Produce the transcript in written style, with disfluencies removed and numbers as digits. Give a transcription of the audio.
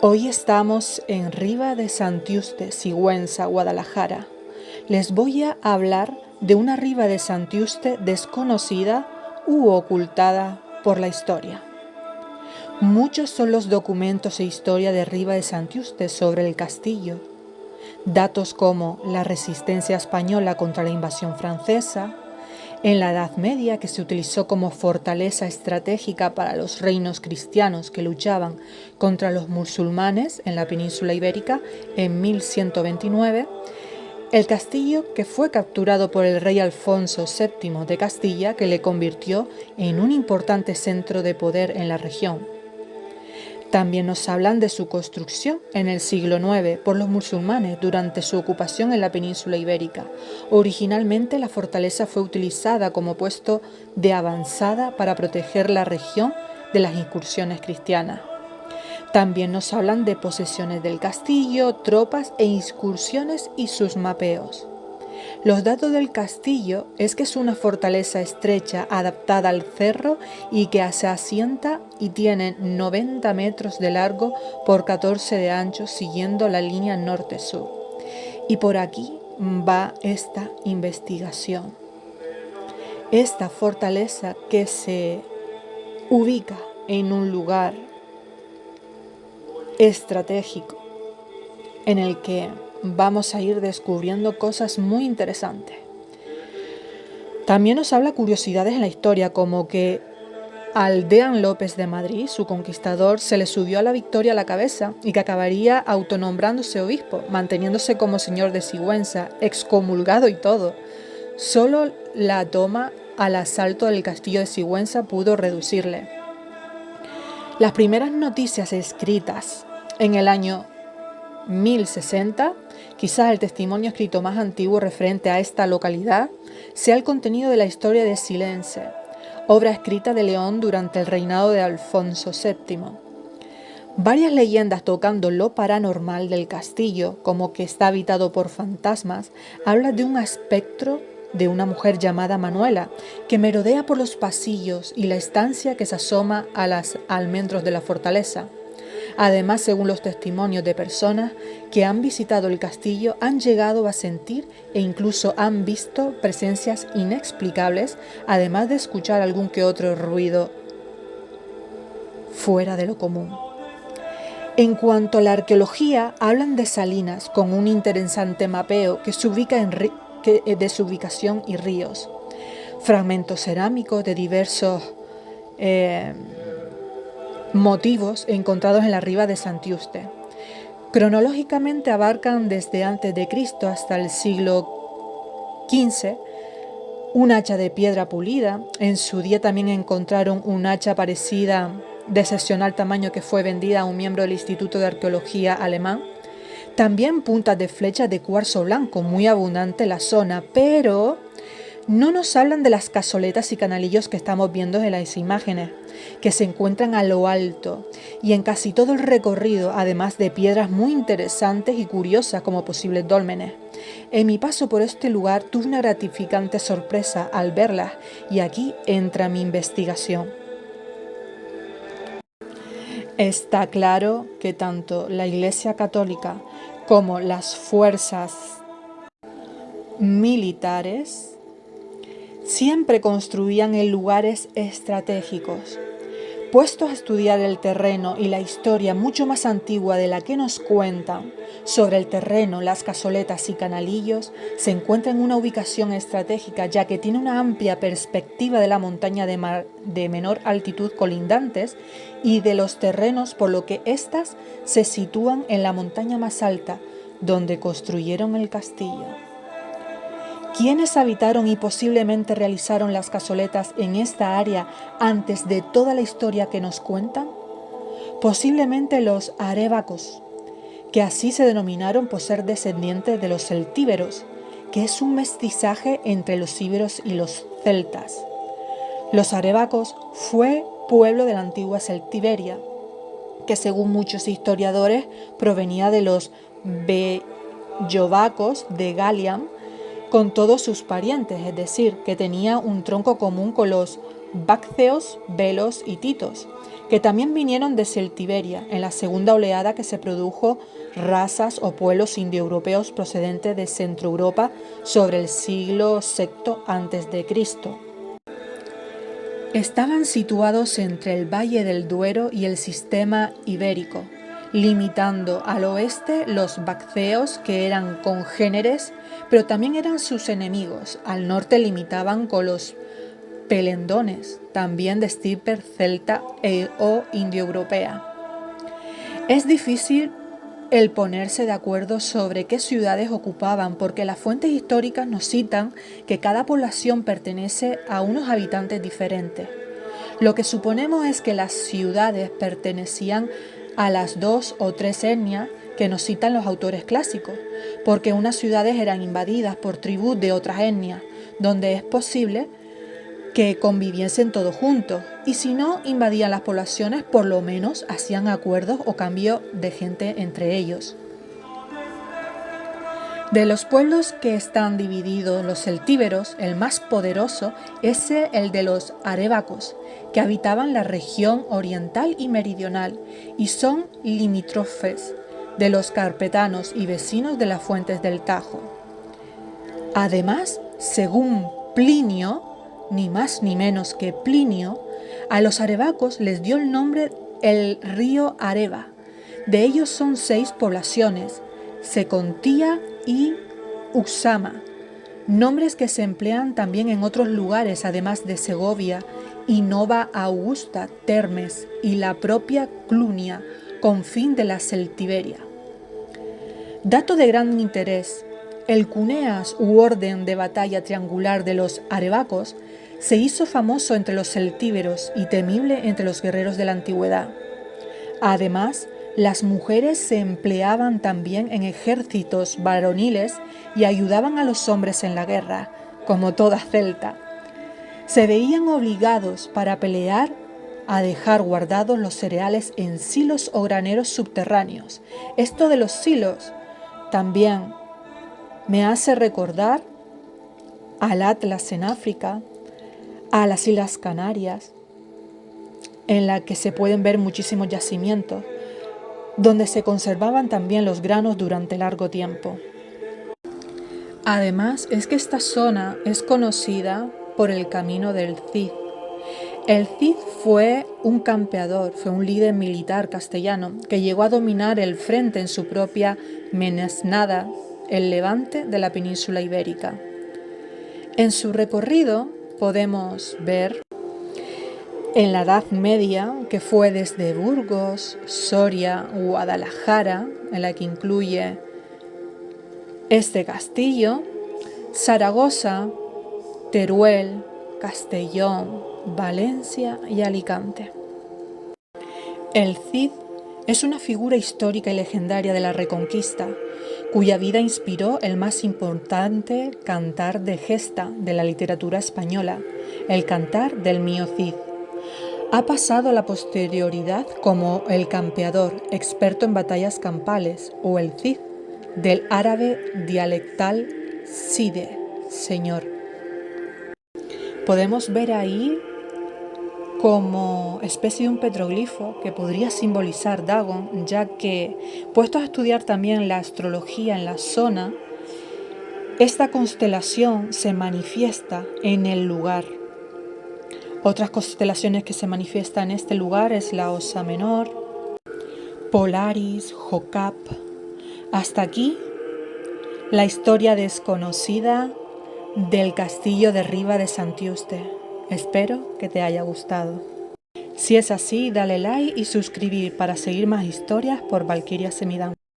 Hoy estamos en Riva de Santiuste, Sigüenza, Guadalajara. Les voy a hablar de una Riva de Santiuste desconocida u ocultada por la historia. Muchos son los documentos e historia de Riva de Santiuste sobre el castillo. Datos como la resistencia española contra la invasión francesa, en la Edad Media, que se utilizó como fortaleza estratégica para los reinos cristianos que luchaban contra los musulmanes en la península ibérica en 1129, el castillo que fue capturado por el rey Alfonso VII de Castilla, que le convirtió en un importante centro de poder en la región. También nos hablan de su construcción en el siglo IX por los musulmanes durante su ocupación en la península ibérica. Originalmente la fortaleza fue utilizada como puesto de avanzada para proteger la región de las incursiones cristianas. También nos hablan de posesiones del castillo, tropas e incursiones y sus mapeos. Los datos del castillo es que es una fortaleza estrecha adaptada al cerro y que se asienta y tiene 90 metros de largo por 14 de ancho siguiendo la línea norte-sur. Y por aquí va esta investigación. Esta fortaleza que se ubica en un lugar estratégico en el que vamos a ir descubriendo cosas muy interesantes. También nos habla curiosidades en la historia, como que al Deán López de Madrid, su conquistador, se le subió a la victoria a la cabeza y que acabaría autonombrándose obispo, manteniéndose como señor de Sigüenza, excomulgado y todo. Solo la toma al asalto del castillo de Sigüenza pudo reducirle. Las primeras noticias escritas en el año 1060, quizás el testimonio escrito más antiguo referente a esta localidad, sea el contenido de la historia de Silense, obra escrita de León durante el reinado de Alfonso VII. Varias leyendas tocando lo paranormal del castillo, como que está habitado por fantasmas, hablan de un espectro de una mujer llamada Manuela, que merodea por los pasillos y la estancia que se asoma a los almendros de la fortaleza. Además, según los testimonios de personas que han visitado el castillo, han llegado a sentir e incluso han visto presencias inexplicables, además de escuchar algún que otro ruido fuera de lo común. En cuanto a la arqueología, hablan de salinas con un interesante mapeo que se ubica de su ubicación y ríos, fragmentos cerámicos de diversos motivos encontrados en la Riva de Santiuste. Cronológicamente abarcan desde antes de Cristo hasta el siglo XV, un hacha de piedra pulida. En su día también encontraron un hacha parecida de excepcional tamaño que fue vendida a un miembro del Instituto de Arqueología alemán. También puntas de flechas de cuarzo blanco, muy abundante en la zona, pero no nos hablan de las cazoletas y canalillos que estamos viendo en las imágenes, que se encuentran a lo alto y en casi todo el recorrido, además de piedras muy interesantes y curiosas como posibles dólmenes. En mi paso por este lugar tuve una gratificante sorpresa al verlas y aquí entra mi investigación. Está claro que tanto la Iglesia Católica como las fuerzas militares siempre construían en lugares estratégicos. Puestos a estudiar el terreno y la historia mucho más antigua de la que nos cuentan sobre el terreno, las cazoletas y canalillos, se encuentra en una ubicación estratégica, ya que tiene una amplia perspectiva de la montaña de menor altitud colindantes y de los terrenos, por lo que éstas se sitúan en la montaña más alta, donde construyeron el castillo. ¿Quiénes habitaron y posiblemente realizaron las cazoletas en esta área antes de toda la historia que nos cuentan? Posiblemente los arébacos, que así se denominaron por ser descendientes de los celtíberos, que es un mestizaje entre los íberos y los celtas. Los arébacos fue pueblo de la antigua Celtiberia, que según muchos historiadores provenía de los bellobacos de Galiam, con todos sus parientes, es decir, que tenía un tronco común con los bacceos, velos y titos, que también vinieron de Celtiberia, en la segunda oleada que se produjo razas o pueblos indoeuropeos procedentes de Centro Europa sobre el siglo VI a.C. Estaban situados entre el Valle del Duero y el sistema ibérico, limitando al oeste los bacceos, que eran congéneres, pero también eran sus enemigos. Al norte limitaban con los pelendones, también de estirpe celta o indoeuropea. Es difícil el ponerse de acuerdo sobre qué ciudades ocupaban, porque las fuentes históricas nos citan que cada población pertenece a unos habitantes diferentes. Lo que suponemos es que las ciudades pertenecían a las 2 o 3 etnias que nos citan los autores clásicos, porque unas ciudades eran invadidas por tribus de otras etnias, donde es posible que conviviesen todos juntos, y si no invadían las poblaciones, por lo menos hacían acuerdos o cambio de gente entre ellos. De los pueblos que están divididos, los celtíberos, el más poderoso es el de los arevacos, que habitaban la región oriental y meridional, y son limítrofes de los carpetanos y vecinos de las fuentes del Tajo. Además, según Plinio, ni más ni menos que Plinio, a los arevacos les dio el nombre el río Areva. De ellos son 6 poblaciones: Secontía y Uxama, nombres que se emplean también en otros lugares, además de Segovia y Nova Augusta, Termes y la propia Clunia, confín de la Celtiberia. Dato de gran interés: el cuneas u orden de batalla triangular de los arevacos se hizo famoso entre los celtíberos y temible entre los guerreros de la antigüedad. Además, las mujeres se empleaban también en ejércitos varoniles y ayudaban a los hombres en la guerra, como toda celta. Se veían obligados para pelear a dejar guardados los cereales en silos o graneros subterráneos. Esto de los silos también me hace recordar al Atlas en África, a las Islas Canarias, en la que se pueden ver muchísimos yacimientos, donde se conservaban también los granos durante largo tiempo. Además, es que esta zona es conocida por el Camino del Cid. El Cid fue un campeador, fue un líder militar castellano que llegó a dominar el frente en su propia Mesnada, el levante de la península ibérica. En su recorrido podemos ver en la Edad Media, que fue desde Burgos, Soria, Guadalajara, en la que incluye este castillo, Zaragoza, Teruel, Castellón, Valencia y Alicante. El Cid es una figura histórica y legendaria de la Reconquista, cuya vida inspiró el más importante cantar de gesta de la literatura española, el Cantar del Mío Cid. Ha pasado a la posterioridad como el campeador, experto en batallas campales, o el Cid, del árabe dialectal Cide, señor. Podemos ver ahí como especie de un petroglifo que podría simbolizar Dagon, ya que, puestos a estudiar también la astrología en la zona, esta constelación se manifiesta en el lugar. Otras constelaciones que se manifiestan en este lugar es la Osa Menor, Polaris, Jocap. Hasta aquí la historia desconocida del castillo de Riva de Santiuste. Espero que te haya gustado. Si es así, dale like y suscribir para seguir más historias por Valquiria Semidán.